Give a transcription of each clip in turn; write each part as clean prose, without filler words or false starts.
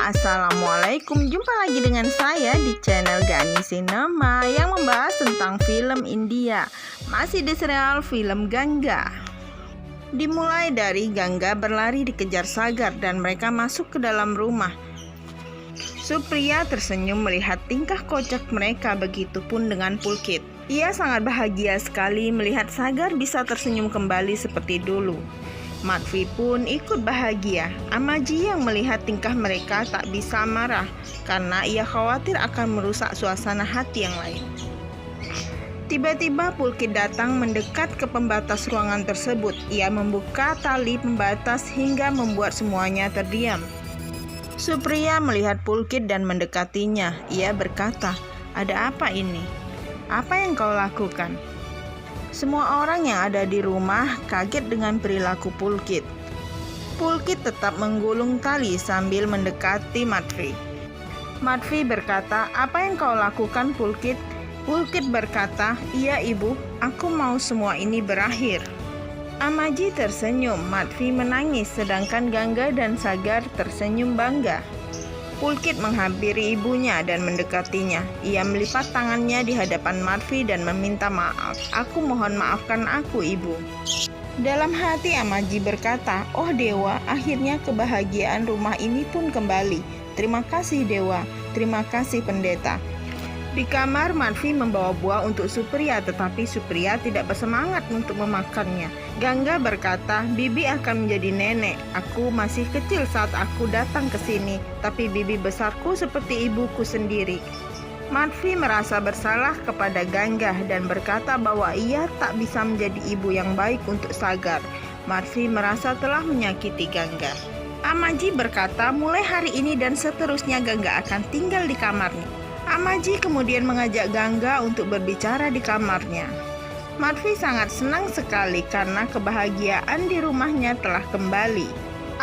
Assalamualaikum, jumpa lagi dengan saya di channel Gani Cinema yang membahas tentang film India. Masih di serial film Gangga. Dimulai dari Gangga berlari dikejar Sagar dan mereka masuk ke dalam rumah. Supriya tersenyum melihat tingkah kocak mereka, begitupun dengan Pulkit. Ia sangat bahagia sekali melihat Sagar bisa tersenyum kembali seperti dulu. Madvi pun ikut bahagia. Amaji yang melihat tingkah mereka tak bisa marah karena ia khawatir akan merusak suasana hati yang lain. Tiba-tiba Pulkit datang mendekat ke pembatas ruangan tersebut. Ia membuka tali pembatas hingga membuat semuanya terdiam. Supriya melihat Pulkit dan mendekatinya. Ia berkata, "Ada apa ini? Apa yang kau lakukan?" Semua orang yang ada di rumah kaget dengan perilaku Pulkit. Pulkit tetap menggulung tali sambil mendekati Madvi. Madvi berkata, "Apa yang kau lakukan, Pulkit?" Pulkit berkata, "Iya ibu, aku mau semua ini berakhir." Amaji tersenyum, Madvi menangis, sedangkan Gangga dan Sagar tersenyum bangga. Pulkit menghampiri ibunya dan mendekatinya. Ia melipat tangannya di hadapan Madvi dan meminta maaf. "Aku mohon maafkan aku, ibu." Dalam hati Amaji berkata, "Oh dewa, akhirnya kebahagiaan rumah ini pun kembali. Terima kasih dewa, terima kasih pendeta." Di kamar, Madvi membawa buah untuk Supriya, tetapi Supriya tidak bersemangat untuk memakannya. Gangga berkata, "Bibi akan menjadi nenek. Aku masih kecil saat aku datang ke sini, tapi bibi besarku seperti ibuku sendiri." Madvi merasa bersalah kepada Gangga dan berkata bahwa ia tak bisa menjadi ibu yang baik untuk Sagar. Madvi merasa telah menyakiti Gangga. Amaji berkata, "Mulai hari ini dan seterusnya Gangga akan tinggal di kamarnya." Amaji kemudian mengajak Gangga untuk berbicara di kamarnya. Madvi sangat senang sekali karena kebahagiaan di rumahnya telah kembali.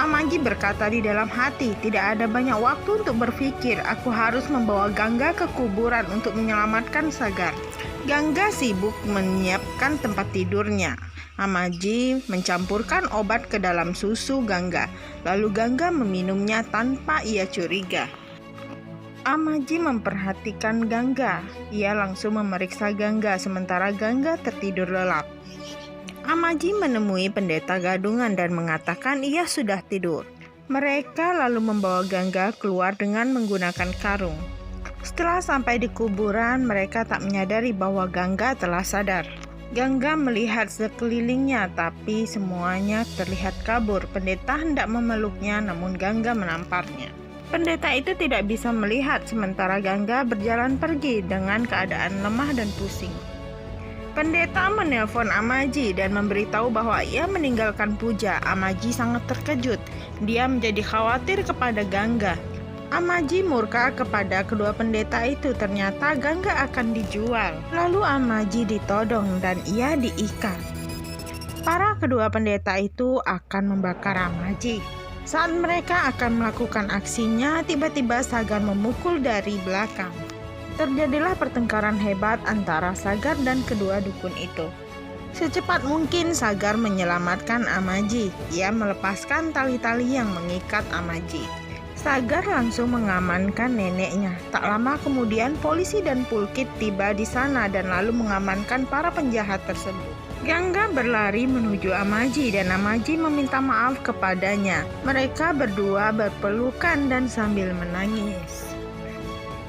Amaji berkata di dalam hati, "Tidak ada banyak waktu untuk berpikir. Aku harus membawa Gangga ke kuburan untuk menyelamatkan Sagar." Gangga sibuk menyiapkan tempat tidurnya. Amaji mencampurkan obat ke dalam susu Gangga. Lalu Gangga meminumnya tanpa ia curiga. Amaji memperhatikan Gangga. Ia langsung memeriksa Gangga sementara Gangga tertidur lelap. Amaji menemui pendeta gadungan dan mengatakan ia sudah tidur. Mereka lalu membawa Gangga keluar dengan menggunakan karung. Setelah sampai di kuburan, mereka tak menyadari bahwa Gangga telah sadar. Gangga melihat sekelilingnya, tapi semuanya terlihat kabur. Pendeta hendak memeluknya, namun Gangga menamparnya. Pendeta itu tidak bisa melihat sementara Gangga berjalan pergi dengan keadaan lemah dan pusing. Pendeta menelpon Amaji dan memberitahu bahwa ia meninggalkan puja. Amaji sangat terkejut. Dia menjadi khawatir kepada Gangga. Amaji murka kepada kedua pendeta itu. Ternyata Gangga akan dijual. Lalu Amaji ditodong dan ia diikat. Para kedua pendeta itu akan membakar Amaji. Saat mereka akan melakukan aksinya, tiba-tiba Sagar memukul dari belakang. Terjadilah pertengkaran hebat antara Sagar dan kedua dukun itu. Secepat mungkin Sagar menyelamatkan Amaji. Ia melepaskan tali-tali yang mengikat Amaji. Sagar langsung mengamankan neneknya. Tak lama kemudian polisi dan Pulkit tiba di sana dan lalu mengamankan para penjahat tersebut. Gangga berlari menuju Amaji dan Amaji meminta maaf kepadanya. Mereka berdua berpelukan dan sambil menangis.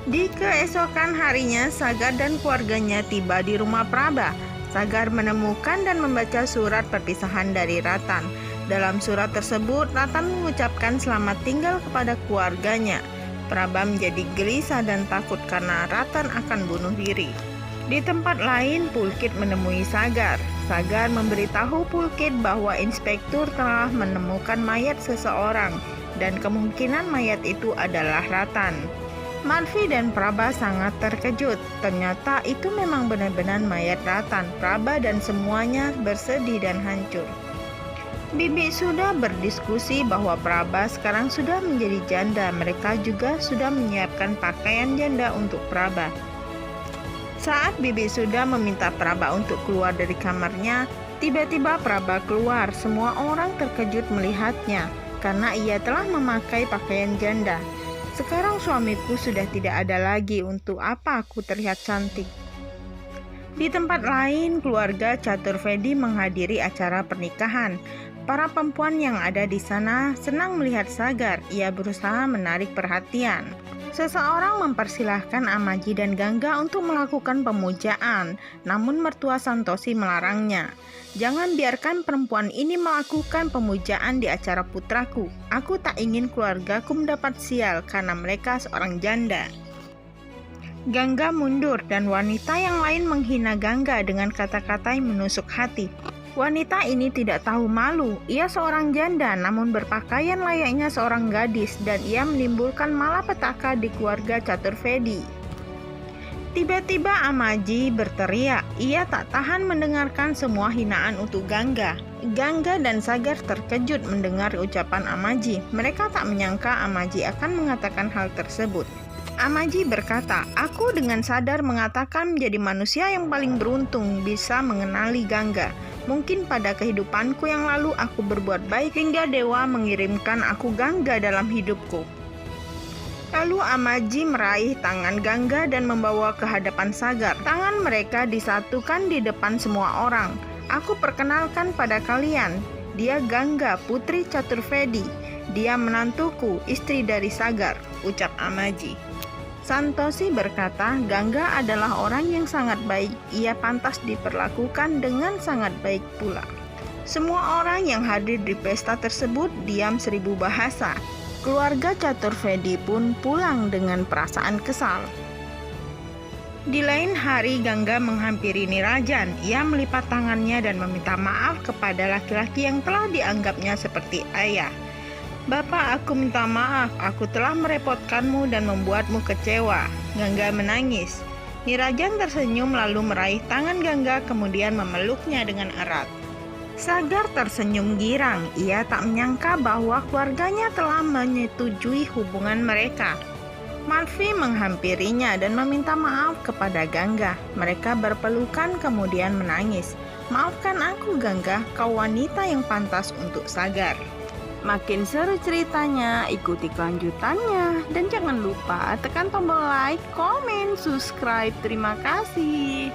Di keesokan harinya, Sagar dan keluarganya tiba di rumah Praba. Sagar menemukan dan membaca surat perpisahan dari Ratan. Dalam surat tersebut, Ratan mengucapkan selamat tinggal kepada keluarganya. Praba menjadi gelisah dan takut karena Ratan akan bunuh diri. Di tempat lain, Pulkit menemui Sagar. Sagar memberitahu Pulkit bahwa inspektur telah menemukan mayat seseorang dan kemungkinan mayat itu adalah Ratan. Madvi dan Praba sangat terkejut. Ternyata itu memang benar-benar mayat Ratan. Praba dan semuanya bersedih dan hancur. Bibi sudah berdiskusi bahwa Praba sekarang sudah menjadi janda. Mereka juga sudah menyiapkan pakaian janda untuk Praba. Saat Bibi sudah meminta Praba untuk keluar dari kamarnya, tiba-tiba Praba keluar. Semua orang terkejut melihatnya karena ia telah memakai pakaian janda. Sekarang suamiku sudah tidak ada lagi, untuk apa aku terlihat cantik? Di tempat lain, keluarga Chaturvedi menghadiri acara pernikahan. Para perempuan yang ada di sana senang melihat Sagar. Ia berusaha menarik perhatian. Seseorang mempersilahkan Amaji dan Gangga untuk melakukan pemujaan, namun mertua Santosi melarangnya. Jangan biarkan perempuan ini melakukan pemujaan di acara putraku. Aku tak ingin keluargaku mendapat sial karena mereka seorang janda. Gangga mundur dan wanita yang lain menghina Gangga dengan kata-kata yang menusuk hati. Wanita ini tidak tahu malu. Ia seorang janda namun berpakaian layaknya seorang gadis, dan ia menimbulkan malapetaka di keluarga Chaturvedi. Tiba-tiba Amaji berteriak. Ia tak tahan mendengarkan semua hinaan untuk Gangga. Gangga dan Sagar terkejut mendengar ucapan Amaji. Mereka tak menyangka Amaji akan mengatakan hal tersebut. Amaji berkata, "Aku dengan sadar mengatakan menjadi manusia yang paling beruntung bisa mengenali Gangga. Mungkin pada kehidupanku yang lalu aku berbuat baik hingga dewa mengirimkan aku Gangga dalam hidupku." Lalu Amaji meraih tangan Gangga dan membawa ke hadapan Sagar. Tangan mereka disatukan di depan semua orang. "Aku perkenalkan pada kalian, dia Gangga, putri Chaturvedi. Dia menantuku, istri dari Sagar," ucap Amaji. Santosi berkata, "Gangga adalah orang yang sangat baik. Ia pantas diperlakukan dengan sangat baik pula." Semua orang yang hadir di pesta tersebut diam 1000 bahasa. Keluarga Chaturvedi pun pulang dengan perasaan kesal. Di lain hari, Gangga menghampiri Nirajan. Ia melipat tangannya dan meminta maaf kepada laki-laki yang telah dianggapnya seperti ayah. "Bapak, aku minta maaf. Aku telah merepotkanmu dan membuatmu kecewa." Gangga menangis. Nirajan tersenyum lalu meraih tangan Gangga kemudian memeluknya dengan erat. Sagar tersenyum girang. Ia tak menyangka bahwa keluarganya telah menyetujui hubungan mereka. Malvi menghampirinya dan meminta maaf kepada Gangga. Mereka berpelukan kemudian menangis. "Maafkan aku Gangga, kau wanita yang pantas untuk Sagar." Makin seru ceritanya, ikuti kelanjutannya. Dan jangan lupa tekan tombol like, komen, subscribe. Terima kasih.